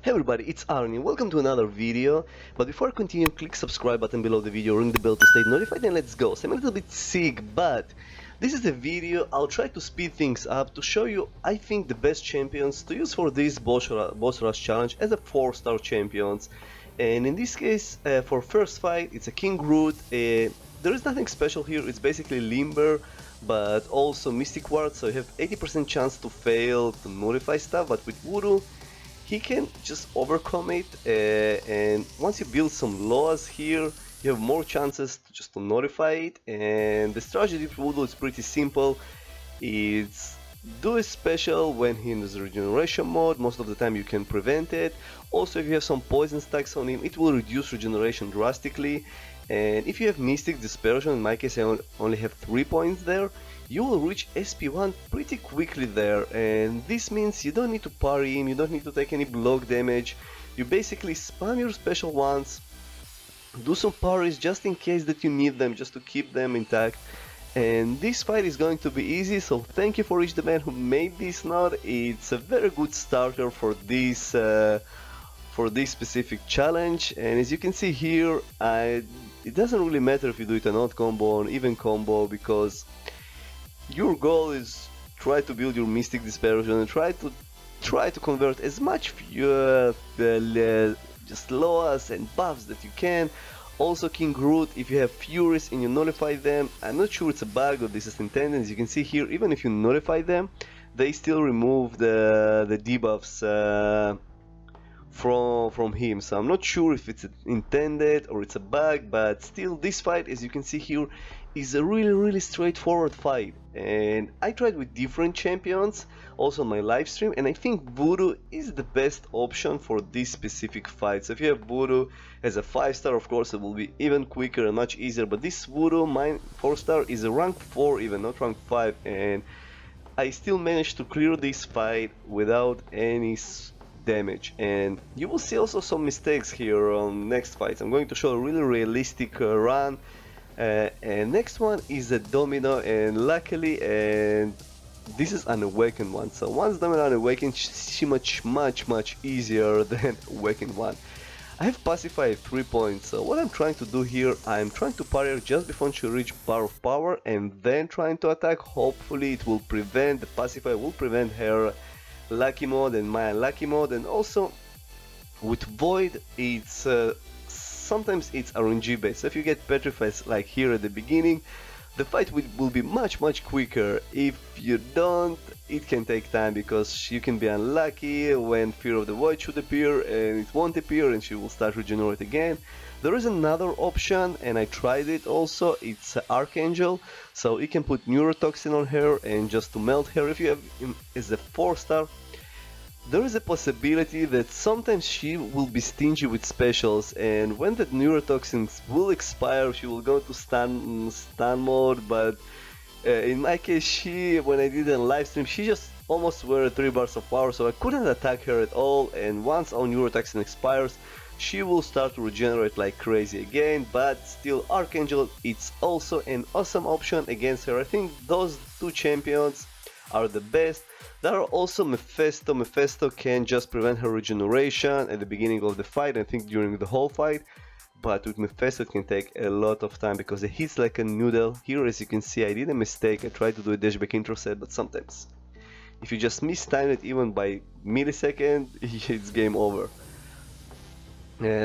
Hey everybody, it's Arnie. Welcome to another video. But before I continue, click subscribe button below the video, ring the bell to stay notified, and let's go. So I'm a little bit sick, but this is a video. I'll try to speed things up to show you, I think, the best champions to use for this boss rush challenge as a 4-star champions. And in this case, for first fight, it's a Kingroot. There is nothing special here. It's basically Limber, but also Mystic Ward. So you have 80% chance to fail to notify stuff. But with Voodoo, he can just overcome it, and once you build some laws here, you have more chances to notify it. And the strategy for Voodoo is pretty simple. It's do a special when he in the regeneration mode. Most of the time you can prevent it. Also, if you have some poison stacks on him, it will reduce regeneration drastically. And if you have Mystic Dispersion, in my case I only have 3 points there, you will reach SP1 pretty quickly there, and this means you don't need to parry him, you don't need to take any block damage. You basically spam your special once, do some parries just in case that you need them, just to keep them intact. And this fight is going to be easy, so thank you for each the man who made this node. It's a very good starter for this specific challenge. And as you can see here, it doesn't really matter if you do it an odd combo or an even combo, because your goal is try to build your Mystic Dispersion and try to convert as much just loas and buffs that you can. Also, Kingroot, if you have Furies and you nullify them, I'm not sure it's a bug or this is intended. As you can see here, even if you nullify them, they still remove the debuffs from him. So I'm not sure if it's intended or it's a bug, but still, this fight, as you can see here, is a really straightforward fight. And I tried with different champions also on my live stream, and I think Voodoo is the best option for this specific fight. So if you have Voodoo as a 5-star, of course it will be even quicker and much easier, but this Voodoo, mine 4-star, is a rank 4 even, not rank 5, and I still managed to clear this fight without any damage. And you will see also some mistakes here on next fights. I'm going to show a really realistic run. And next one is a Domino, and luckily, and this is an awakened one. So once Domino unawakened, she much easier than awakened one. I have Pacify 3 points, so what I'm trying to do here, I'm trying to parry her just before she reach bar of power, and then trying to attack. Hopefully it will prevent, the Pacify will prevent her lucky mode and my unlucky mode. And also with Void, it's sometimes it's RNG based. So if you get petrified like here at the beginning, the fight will be much quicker. If you don't, it can take time, because you can be unlucky when Fear of the Void should appear and it won't appear, and she will start regenerate again. There is another option, and I tried it also. It's Archangel, so you can put neurotoxin on her and just to melt her. If you have him as a 4-star, there is a possibility that sometimes she will be stingy with specials, and when the neurotoxins will expire, she will go to stun mode. But in my case, when I did it on live stream, she just almost were 3 bars of power, so I couldn't attack her at all. And once our neurotoxin expires, she will start to regenerate like crazy again. But still, Archangel, it's also an awesome option against her. I think those two champions are the best. There are also Mephisto. Mephisto can just prevent her regeneration at the beginning of the fight, I think during the whole fight. But with Mephisto it can take a lot of time, because it hits like a noodle. Here, as you can see, I did a mistake. I tried to do a dashback intercept, but sometimes if you just mistime it even by millisecond, it's game over.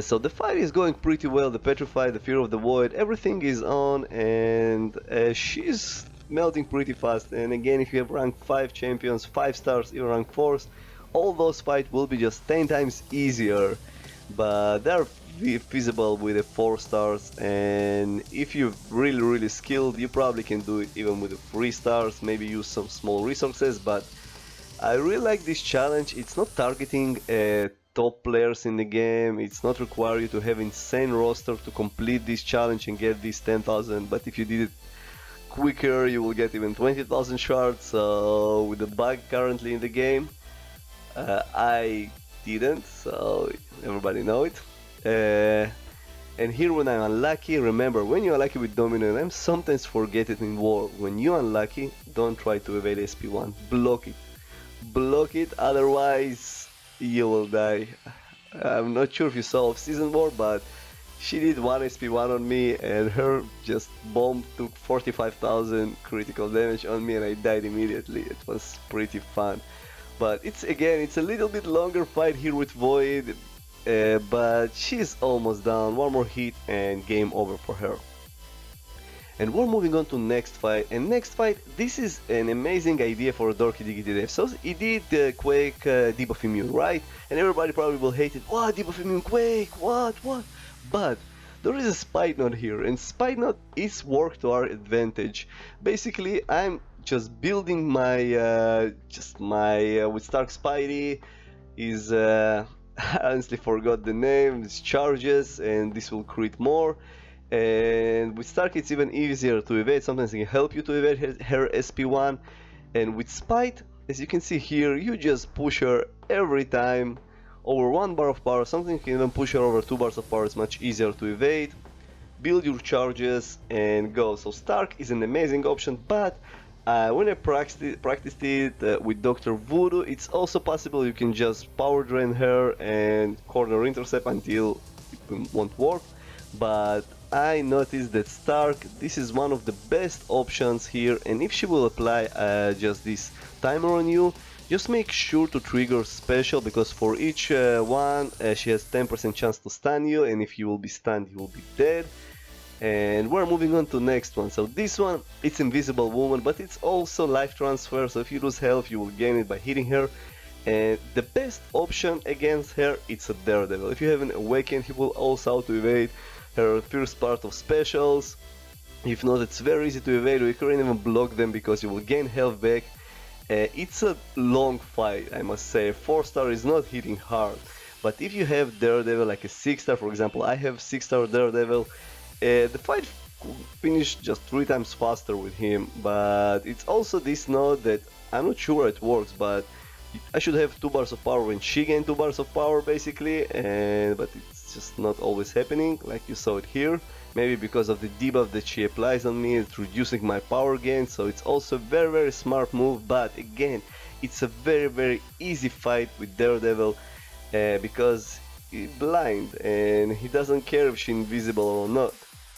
So the fight is going pretty well. The Petrify, the Fear of the Void, everything is on, and she's melting pretty fast. And again, if you have rank 5 champions, 5 stars, even rank 4s, all those fights will be just 10 times easier. But they're feasible with the 4 stars, and if you're really skilled, you probably can do it even with the 3 stars, maybe use some small resources. But I really like this challenge. It's not targeting top players in the game. It's not require you to have insane roster to complete this challenge and get this 10,000, but if you did it quicker, you will get even 20,000 shards. So with the bug currently in the game, I didn't, so everybody know it. And here, when I'm unlucky, remember, when you're unlucky with Domino, and I sometimes forget it in war, when you're unlucky, don't try to evade SP1, block it, otherwise you will die. I'm not sure if you saw of Season War, but she did 1 SP1 on me, and her just bomb took 45,000 critical damage on me, and I died immediately. It was pretty fun. But it's a little bit longer fight here with Void, but she's almost down. One more hit and game over for her. And we're moving on to next fight, and next fight, this is an amazing idea for Dorky Diggity Dev. So he did Quake debuff immune, right? And everybody probably will hate it. What, debuff immune Quake? What? But there is a Spite Knot here, and Spite Knot is worked to our advantage. Basically, I'm just building my with Stark Spidey is I honestly forgot the name. It's charges, and this will crit more. And with Stark it's even easier to evade, sometimes it can help you to evade her SP1. And with Spite, as you can see here, you just push her every time over 1 bar of power, something you can even push her over 2 bars of power, it's much easier to evade. Build your charges and go. So Stark is an amazing option, but when I practiced it with Dr. Voodoo, it's also possible you can just power drain her and corner intercept until it won't work. But I noticed that Stark, this is one of the best options here, and if she will apply just this timer on you, just make sure to trigger special, because for each one she has 10% chance to stun you, and if you will be stunned you will be dead. And we're moving on to next one. So this one, it's Invisible Woman, but it's also life transfer, so if you lose health you will gain it by hitting her. And the best option against her, it's a Daredevil. If you have an Awakened, he will also auto evade her first part of specials. If not, it's very easy to evade, or you can't even block them because you will gain health back. It's a long fight, I must say. 4-star is not hitting hard, but if you have Daredevil like a 6-star, for example, I have 6-star Daredevil, the fight could finish just 3 times faster with him. But it's also this node that I'm not sure it works, but I should have 2 bars of power when she gained 2 bars of power basically, but it's just not always happening like you saw it here. Maybe because of the debuff that she applies on me, it's reducing my power gain, so it's also a very smart move. But again, it's a very easy fight with Daredevil because he's blind and he doesn't care if she's invisible or not.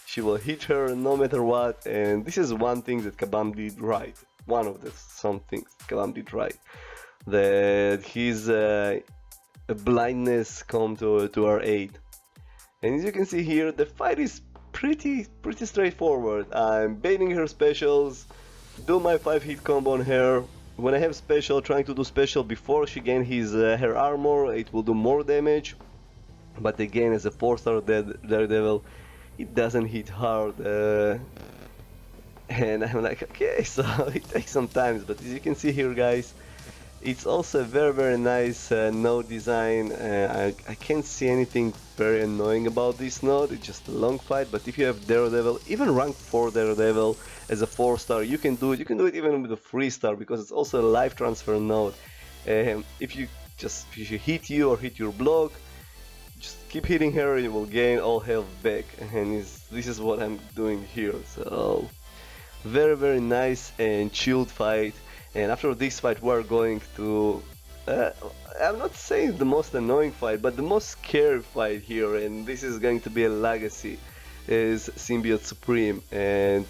She will hit her no matter what, and this is one thing that Kabam did right. One of the some things Kabam did right. That his blindness come to our aid. And as you can see here, the fight is pretty straightforward. I'm baiting her specials, do my 5-hit combo on her. When I have special, trying to do special before she gain her armor, it will do more damage. But again, as a 4-star Daredevil, it doesn't hit hard. And I'm like, okay, so it takes some time. But as you can see here, guys, it's also a very nice node design. I can't see anything very annoying about this node. It's just a long fight, but if you have Daredevil, even rank 4 Daredevil as a 4-star, you can do it. You can do it even with a 3-star because it's also a life transfer node. If she hit you or hit your block, just keep hitting her, you will gain all health back. And this is what I'm doing here. So very nice and chilled fight. And after this fight we're going to, I'm not saying the most annoying fight, but the most scary fight here, and this is going to be a legacy, is Symbiote Supreme. And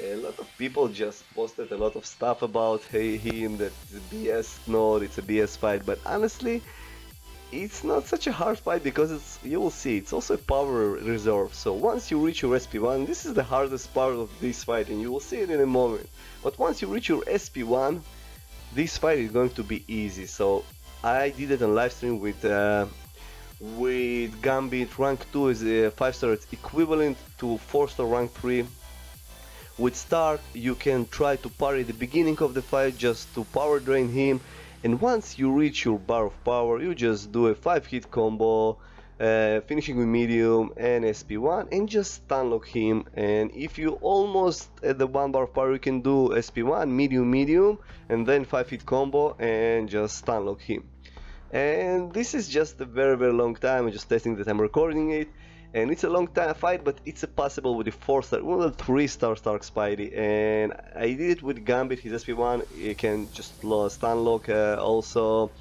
a lot of people just posted a lot of stuff about him, that it's a BS node, it's a BS fight, but honestly, it's not such a hard fight because you will see, it's also a power reserve. So once you reach your SP1, this is the hardest part of this fight, and you will see it in a moment. But once you reach your SP1, this fight is going to be easy. So I did it on livestream with Gambit. Rank 2 is a 5-star, it's equivalent to 4-star rank 3. With Stark, you can try to parry the beginning of the fight just to power drain him. And once you reach your bar of power, you just do a 5-hit combo, finishing with medium and SP1, and just stun lock him. And if you almost at the 1 bar of power, you can do SP1, medium, and then 5-hit combo and just stun lock him. And this is just a very long time. I'm just testing that I'm recording it. And it's a long time fight, but it's possible with the 4-star, well, 3-star Stark Spidey. And I did it with Gambit, his SP1, he can just stun lock also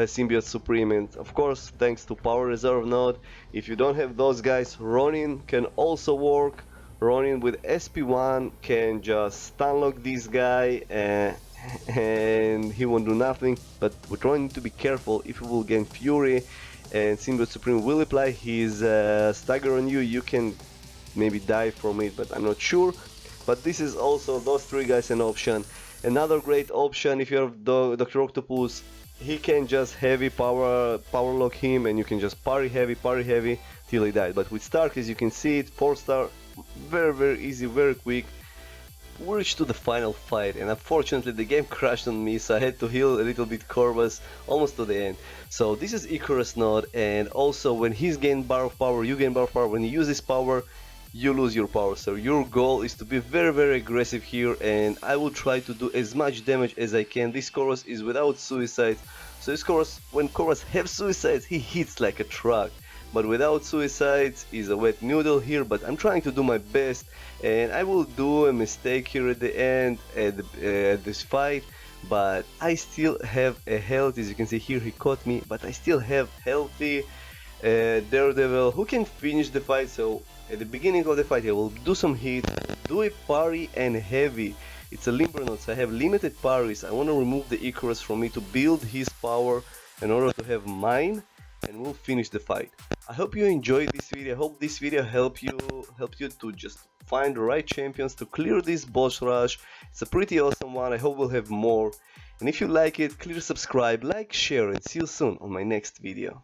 Symbiote Supreme, and of course thanks to Power Reserve node. If you don't have those guys, Ronin can also work. Ronin with SP1 can just stunlock this guy and he won't do nothing, but with Ronin to be careful. If you will gain Fury and Symbiote Supreme will apply his stagger on you, you can maybe die from it, but I'm not sure. But this is also those three guys an option. Another great option if you have Dr. Octopus, he can just heavy power lock him and you can just parry heavy till he dies. But with Stark, as you can see it, 4-star, very easy, very quick. We reached to the final fight and unfortunately the game crashed on me, so I had to heal a little bit Corvus almost to the end. So this is Icarus node, and also when he's gained bar of power, you gain bar of power. When you use this power, you lose your power. So your goal is to be very aggressive here, and I will try to do as much damage as I can. This Chorus is without suicides, so this Chorus, when Chorus have suicides, he hits like a truck, but without suicides is a wet noodle here. But I'm trying to do my best, and I will do a mistake here at the end at this fight, but I still have a health. As you can see here, he caught me, but I still have healthy Daredevil who can finish the fight. So at the beginning of the fight I will do some hit, do a parry and heavy. It's a limber node, so I have limited parries. I want to remove the Icarus from me to build his power in order to have mine, and we'll finish the fight. I hope you enjoyed this video. I hope this video helped you to just find the right champions to clear this boss rush. It's a pretty awesome one. I hope we'll have more. And if you like it, clear subscribe, like, share, and see you soon on my next video.